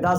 10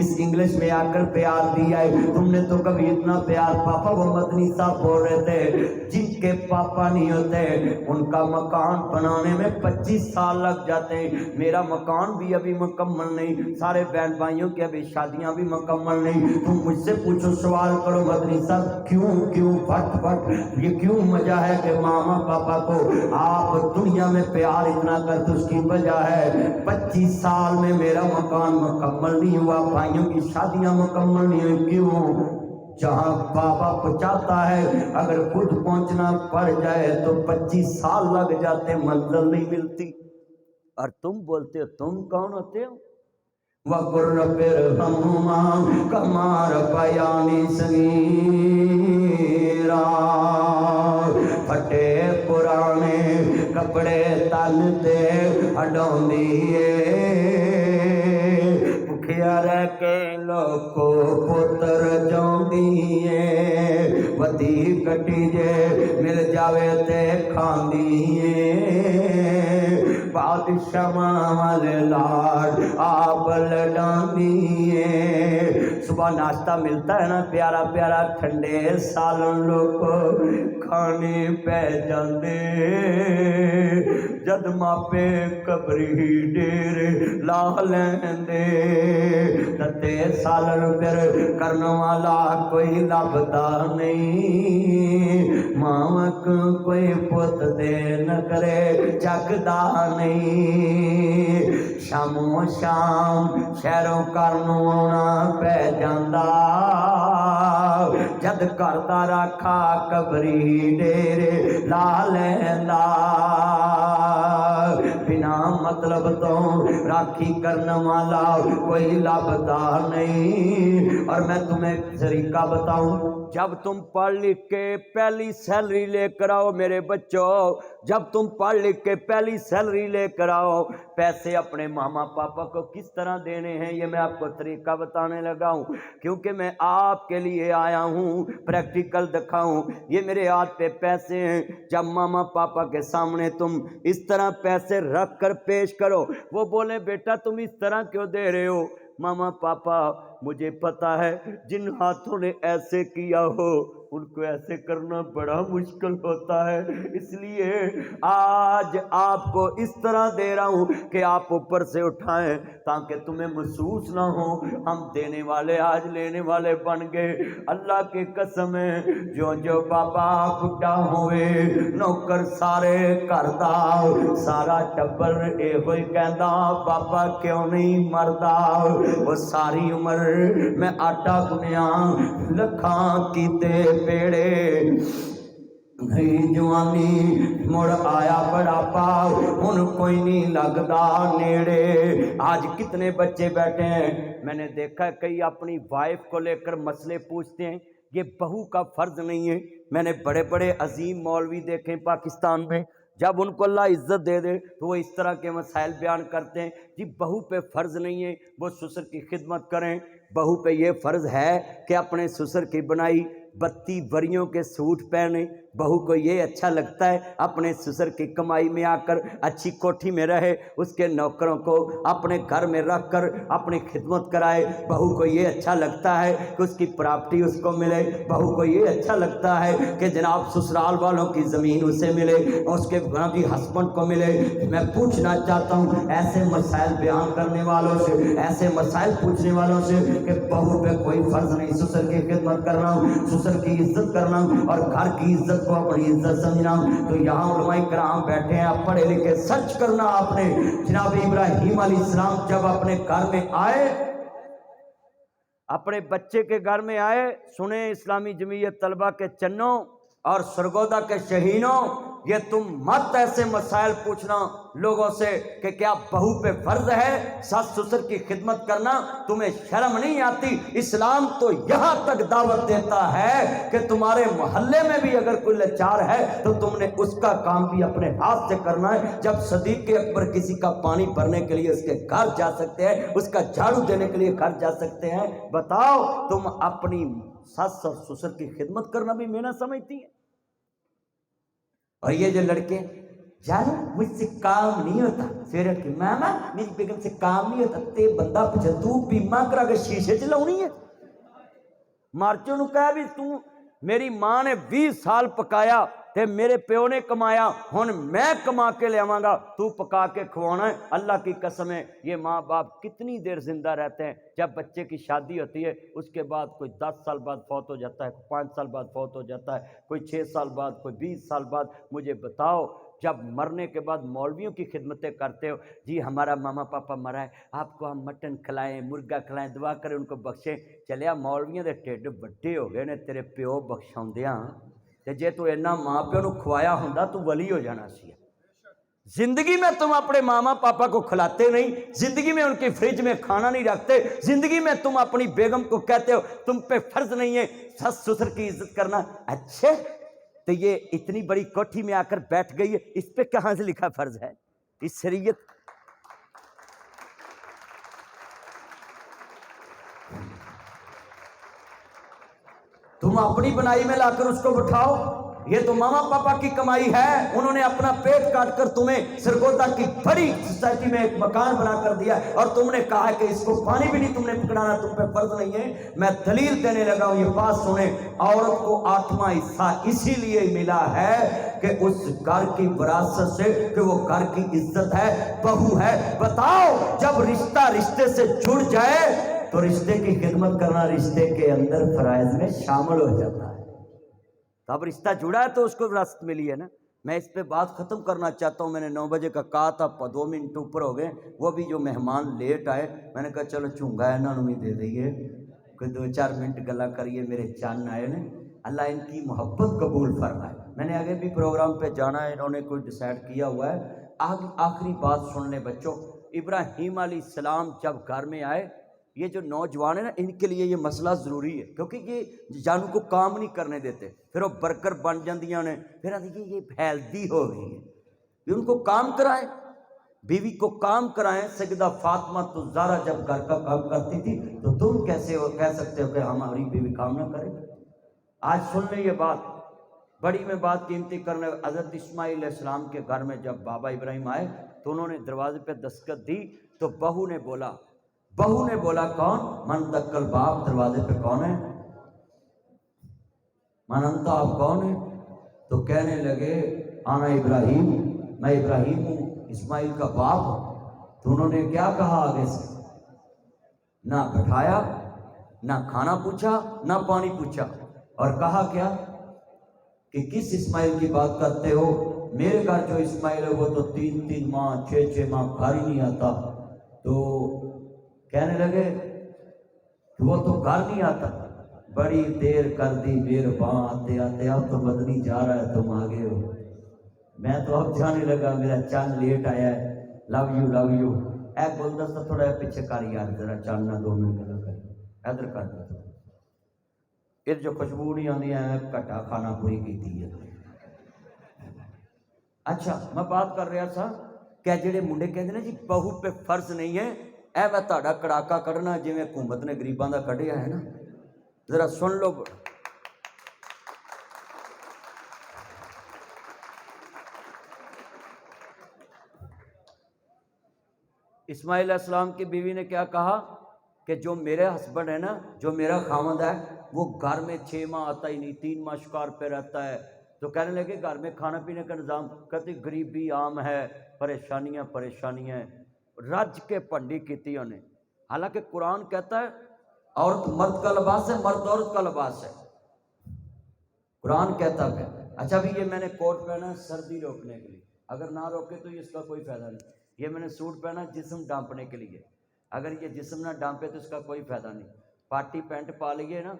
اس English میں آ کر پیار دیا ہے، تم نے تو کبھی اتنا پیار پاپا۔ وہ مدنی صاحب بول رہے تھے جن کے پاپا نہیں ہوتے ان کا مکان بنانے میں 25 سال لگ جاتے ہیں۔ میرا مکان بھی ابھی مکمل نہیں، سارے بہن بھائیوں کی ابھی شادیاں بھی مکمل نہیں۔ تم مجھ سے پوچھو، سوال کرو مدنی صاحب کیوں پھٹ یہ کیوں وجہ ہے کہ ماما پاپا کو آپ دنیا میں پیار اتنا کرتے؟ اس کی وجہ ہے 25 سال میں میرا مکان مکمل نہیں ہوا، بھائیوں کی شادیاں مکمل نہیں ہوئی۔ کیوں؟ جہاں بابا پہنچاتا ہے اگر خود پہنچنا پڑ جائے تو 25 سال لگ جاتے، منزل نہیں ملتی۔ اور تم بولتے ہو تم کون ہوتے ہو؟ وَقُلْ رَبِّ ارْحَمْهُمَا كَمَا رَبَّيَانِي صَغِيرًا۔ پھٹے پرانے کپڑے تلتے ہڈوندیے، بھکھیا رہ کے لوکو پتر جوندیے، ودی کٹی جے مل جاوے تے کھاندیے، بادشاہ والے لاڈ آپ لڈاندیے۔ صبح ناشتہ ملتا ہے نا پیارا پیارا، ٹھنڈے سالن لوگ کھانے پہ جاندے، جد ماپے قبری ڈیر لا لیندے، تتے سالن پھر کرن والا کوئی لبدا نہیں، ماوک کوئی پت دے نہ کرے جگدا نہیں، شامو شام شہروں کرنوں آنا پہ جاندا، جد کردا رکھا قبری ڈیر لا لیندا، بنا مطلب تو راکھی کرنے والا کوئی لبدا نہیں۔ اور میں تمہیں ایک طریقہ بتاؤں، جب تم پڑھ لکھ کے پہلی سیلری لے کر آؤ میرے بچوں، جب تم پڑھ لکھ کے پہلی سیلری لے کر آؤ، پیسے اپنے ماما پاپا کو کس طرح دینے ہیں یہ میں آپ کو طریقہ بتانے لگا ہوں، کیونکہ میں آپ کے لیے آیا ہوں پریکٹیکل دکھاؤں۔ یہ میرے ہاتھ پہ پیسے ہیں، جب ماما پاپا کے سامنے تم اس طرح پیسے رکھ کر پیش کرو، وہ بولے بیٹا تم اس طرح کیوں دے رہے ہو؟ ماما پاپا مجھے پتا ہے جن ہاتھوں نے ایسے کیا ہو ان کو ایسے کرنا بڑا مشکل ہوتا ہے، اس لیے آج آپ کو اس طرح دے رہا ہوں کہ آپ اوپر سے اٹھائیں تاکہ تمہیں محسوس نہ ہو ہم دینے والے آج لینے والے بن گئے۔ اللہ کی قسم ہے جو جو بابا بڈھا ہوئے نوکر سارے کردا، سارا ٹبر اے ہوئی کہندا بابا کیوں نہیں مردا، وہ ساری عمر میں آٹا گنیا لکھاں کیتے پیڑے، نئی جوانی مڑ آیا بڑھاپا ان کوئی نہیں لگدا نیڑے۔ آج کتنے بچے بیٹھے ہیں، میں نے دیکھا کئی اپنی وائف کو لے کر مسئلے پوچھتے ہیں، یہ بہو کا فرض نہیں ہے۔ میں نے بڑے بڑے عظیم مولوی دیکھے پاکستان میں، جب ان کو اللہ عزت دے دے تو وہ اس طرح کے مسائل بیان کرتے ہیں، جی بہو پہ فرض نہیں ہے وہ سسر کی خدمت کریں، بہو پہ یہ فرض ہے کہ اپنے سسر کی بنائی 32 وریوں کے سوٹ پہنے، بہو کو یہ اچھا لگتا ہے اپنے سسر کی کمائی میں آ کر اچھی کوٹھی میں رہے، اس کے نوکروں کو اپنے گھر میں رکھ کر اپنی خدمت کرائے، بہو کو یہ اچھا لگتا ہے کہ اس کی پراپرٹی اس کو ملے، بہو کو یہ اچھا لگتا ہے کہ جناب سسرال والوں کی زمین اسے ملے، اس کے بھی ہسبینڈ کو ملے۔ میں پوچھنا چاہتا ہوں ایسے مسائل بیان کرنے والوں سے، ایسے مسائل پوچھنے والوں سے کہ بہو پہ کوئی فرض نہیں، سسر کی خدمت کرنا، سسر کی عزت کرنا اور گھر کی عزت کو اپنی عزت سمجھنا، تو یہاں علماء کرام بیٹھے ہیں، آپ پڑھے لکھے، سچ کرنا آپ نے۔ جناب ابراہیم علیہ السلام جب اپنے گھر میں آئے، اپنے بچے کے گھر میں آئے، سنیں اسلامی جمعیت طلبہ کے چنوں اور سرگودا کے شہینوں، یہ تم مت ایسے مسائل پوچھنا لوگوں سے کہ کیا بہو پہ فرض ہے ساس سسر کی خدمت کرنا، تمہیں شرم نہیں آتی؟ اسلام تو یہاں تک دعوت دیتا ہے کہ تمہارے محلے میں بھی اگر کوئی لاچار ہے تو تم نے اس کا کام بھی اپنے ہاتھ سے کرنا ہے۔ جب صدیق اکبر کسی کا پانی بھرنے کے لیے اس کے گھر جا سکتے ہیں، اس کا جھاڑو دینے کے لیے گھر جا سکتے ہیں، بتاؤ تم اپنی ساس اور سسر کی خدمت کرنا بھی محنت سمجھتی ہیں؟ اور یہ جو لڑکے جان مجھ سے کام نہیں ہوتا، سویرے اٹھ کے ماما میری بیگم سے کام نہیں ہوتا، تے بندہ پچھے تو بیمہ کرا کے شیشے چلاؤنی ہے. مارچوں نو کہا بھی تو میری ماں نے 20 سال پکایا تے میرے پیو نے کمایا، ہن میں کما کے لے آواں گا، تو پکا کے کھوانا ہے. اللہ کی قسم ہے یہ ماں باپ کتنی دیر زندہ رہتے ہیں. جب بچے کی شادی ہوتی ہے اس کے بعد کوئی 10 سال بعد فوت ہو جاتا ہے، 5 سال بعد فوت ہو جاتا ہے، کوئی 6 سال بعد، کوئی 20 سال بعد. مجھے بتاؤ جب مرنے کے بعد مولویوں کی خدمتیں کرتے ہو، جی ہمارا ماما پاپا مرا ہے، آپ کو ہم مٹن کھلائیں، مرغا کھلائیں، دعا کریں ان کو بخشیں. چلیا مولویوں دے ٹھڈ بڑے ہو گئے نے تیرے پیو بخشاؤندیاں، تے جے تو اینا ماں پیو نو کھوایا ہوندا تو ولی ہو جانا سی. زندگی میں تم اپنے ماما پاپا کو کھلاتے نہیں، زندگی میں ان کی فریج میں کھانا نہیں رکھتے، زندگی میں تم اپنی بیگم کو کہتے ہو تم پہ فرض نہیں ہے سس سسر کی عزت کرنا. اچھے تو یہ اتنی بڑی کوٹھی میں آ کر بیٹھ گئی ہے، اس پہ کہاں سے لکھا فرض ہے؟ اس شریعت تم اپنی بنائی میں لا کر اس کو بٹھاؤ. یہ تو ماما پاپا کی کمائی ہے، انہوں نے اپنا پیٹ کاٹ کر تمہیں سرگودا کی بڑی سوسائٹی میں ایک مکان بنا کر دیا، اور تم نے کہا کہ اس کو پانی بھی نہیں تم نے پکڑانا، تم پہ فرض نہیں ہے. میں دلیل دینے لگا ہوں، یہ بات سنیں. عورت کو 8واں حصہ اسی لیے ملا ہے کہ اس گھر کی وراثت سے، کہ وہ گھر کی عزت ہے، بہو ہے. بتاؤ جب رشتہ رشتے سے جڑ جائے تو رشتے کی خدمت کرنا رشتے کے اندر فرائض میں شامل ہو جاتا ہے. تو اب رشتہ جڑا ہے تو اس کو وراثت ملی ہے نا. میں اس پہ بات ختم کرنا چاہتا ہوں. میں نے 9 بجے کا کہا تھا، 2 منٹ اوپر ہو گئے. وہ بھی جو مہمان لیٹ آئے میں نے کہا چلو چونگا ہے انہوں نے دے دئیے، کوئی 2-4 منٹ گلا کریے. میرے چان آئے نے، اللہ ان کی محبت قبول فرمائے. میں نے آگے بھی پروگرام پہ جانا ہے، انہوں نے کوئی ڈیسائیڈ کیا ہوا ہے. آخری بات سن لیں بچوں. ابراہیم علیہ السلام جب گھر میں آئے، یہ جو نوجوان ہیں نا ان کے لیے یہ مسئلہ ضروری ہے، کیونکہ یہ جانو کو کام نہیں کرنے دیتے. پھر وہ برگر بن جاندیاں نے، پھر آدھی یہ ہیلدی ہو گئی ہے. پھر ان کو کام کرائیں، بیوی کو کام کرائیں. سیدہ فاطمہ تو زہرا جب گھر کا کام کرتی تھی تو تم کیسے ہو کہہ سکتے ہو کہ ہماری بیوی کام نہ کرے؟ آج سن لیں یہ بات بڑی میں بات قیمتی کرنے. حضرت اسماعیل علیہ السلام کے گھر میں جب بابا ابراہیم آئے تو انہوں نے دروازے پہ دستک دی تو بہو نے بولا کون؟ من دکل باپ، دروازے پہ کون ہے؟ من انتا، آپ کون ہے؟ تو کہنے لگے آنا ابراہیم، میں ابراہیم ہوں، اسماعیل کا باپ ہوں. تو انہوں نے کیا کہا آگے سے؟ نہ بٹھایا، نہ کھانا پوچھا، نہ پانی پوچھا، اور کہا کیا کہ کس اسماعیل کی بات کرتے ہو؟ میرے گھر جو اسماعیل ہے وہ تو 3 ماہ 6 ماہ گھر ہی نہیں آتا. تو کہنے لگے کہ وہ تو گھر نہیں آتا. بڑی دیر کر دی مہرباں، آتے آتے اب تو بدنی جا رہا ہے، تم آگے ہو. میں تو اب جانے لگا، میرا چاند لیٹ آیا ہے. Love you. اے گلدستہ تھوڑا پیچھے کر یار، ذرا چاند نہ 2 منٹ گلا کر ادھر کر دو. پھر جو خوشبو نہیں آتی ہے کٹا کھانا پوری کیتی ہے. اچھا میں بات کر رہا تھا کہ جڑے منڈے کہتے ہیں جی بہو پہ فرض نہیں ہے، اے میں تہاڈا کڑاکا کڈنا جویں حکومت نے غریباں دا کڈیا ہے نا. ذرا سن لو. اسماعیل علیہ السلام کی بیوی نے کیا کہا کہ جو میرے ہسبینڈ ہے نا، جو میرا خاوند ہے، وہ گھر میں 6 ماہ آتا ہی نہیں، 3 ماہ شکار پہ رہتا ہے. تو کہنے لگے گھر میں کھانا پینے کا نظام، کہتی غریبی عام ہے، پریشانیاں. رج کے پنڈی کیتی انہیں. حالانکہ قرآن کہتا ہے عورت مرد کا لباس ہے، مرد عورت کا لباس ہے. قرآن کہتا ہے. اچھا بھی یہ میں نے کوٹ پہنا ہے سردی روکنے کے لیے، اگر نہ روکے تو اس کا کوئی فائدہ نہیں. یہ میں نے سوٹ پہنا جسم ڈانپنے کے لیے، اگر یہ جسم نہ ڈانپے تو اس کا کوئی فائدہ نہیں. پارٹی پینٹ پا لیے نا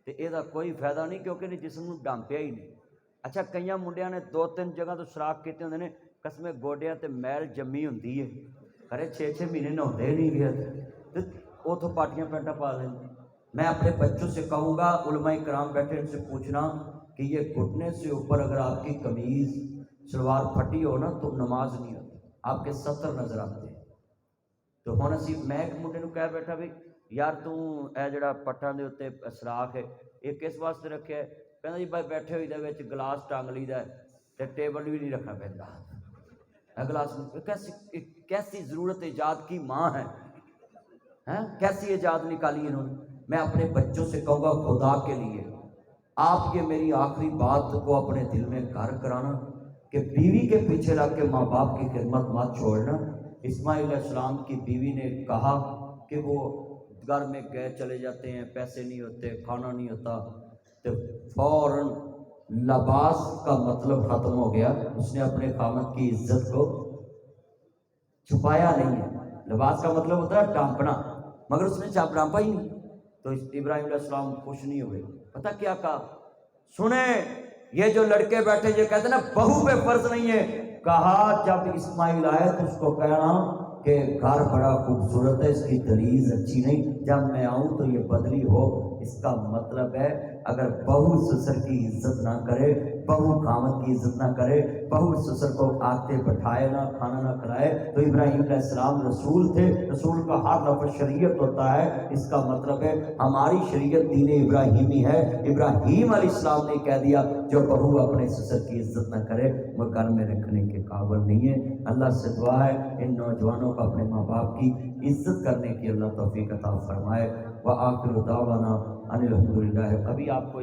تو یہ کوئی فائدہ نہیں، کیونکہ نہیں جسم ڈانپیا ہی نہیں. اچھا کئی منڈیاں نے 2-3 جگہ تو سراخ کیتے ہوندے نے، قسمے گوڈیاں تے میل جمی ہوندی ہے، ارے 6 مہینے نہاتے ہی نہیں گیا تو اتوں پارٹیاں پینٹاں پا لیں. میں اپنے بچوں سے کہوں گا، علماء کرام بیٹھے ان سے پوچھنا کہ یہ گھٹنے سے اوپر اگر آپ کی قمیض شلوار پھٹی ہو نا تو نماز نہیں ہوتی، آپ کے سطر نظر آتے ہیں. تو ہن اسی میں ایک منڈے نوں کہہ بیٹھا بھی یار تو اے جڑا پٹھاں دے اوتے سراخ ہے یہ کس واسطے رکھیا ہے؟ ਕਹਿੰਦਾ ਜੀ ਬਈ ਬੈਠੇ ਹੋਈ ਦੇ ਵਿੱਚ ਗਲਾਸ ਟੰਗ ਲਈਦਾ ਤੇ ਟੇਬਲ ਵੀ ਨਹੀਂ ਰੱਖਣਾ ਪੈਂਦਾ گلاس کیسی ضرورت ایجاد کی ماں ہے کیسی ایجاد نکالی انہوں نے. میں اپنے بچوں سے کہوں گا خدا کے لیے آپ یہ میری آخری بات کو اپنے دل میں گھر کرانا کہ بیوی کے پیچھے لگ کے ماں باپ کی خدمت مت چھوڑنا. اسماعیل علیہ السلام کی بیوی نے کہا کہ وہ گھر میں گئے چلے جاتے ہیں، پیسے نہیں ہوتے، کھانا نہیں ہوتا، تو فوراً لباس کا مطلب ختم ہو گیا. اس نے اپنے خامد کی عزت کو چھپایا نہیں ہے. لباس کا مطلب ہوتا ہے ڈانپنا، مگر اس نے ڈانپا ہی نہیں. تو ابراہیم علیہ السلام خوش نہیں ہوئے. پتہ کیا کہا؟ سنیں یہ جو لڑکے بیٹھے یہ کہتے ہیں نا بہو پہ فرض نہیں ہے. کہا جب اسماعیل آئے تو اس کو کہنا کہ گھر بڑا خوبصورت ہے، اس کی دہلیز اچھی نہیں، جب میں آؤں تو یہ بدلی ہو. اس کا مطلب ہے اگر بہو سسر کی عزت نہ کرے، بہو خامد کی عزت نہ کرے، بہو سسر کو آتے بٹھائے نہ، کھانا نہ کھلائے، تو ابراہیم علیہ السلام رسول تھے. رسول کا ہر لفظ شریعت ہوتا ہے. اس کا مطلب ہے ہماری شریعت دین ابراہیمی ہے. ابراہیم علیہ السلام نے کہہ دیا جو بہو اپنے سسر کی عزت نہ کرے وہ گھر میں رکھنے کے قابل نہیں ہے. اللہ سے دعا ہے ان نوجوانوں کو اپنے ماں باپ کی عزت کرنے کی اللہ توفیق عطا فرمائے. وآخر دعوانا ان الحمدللہ. ابھی آپ کو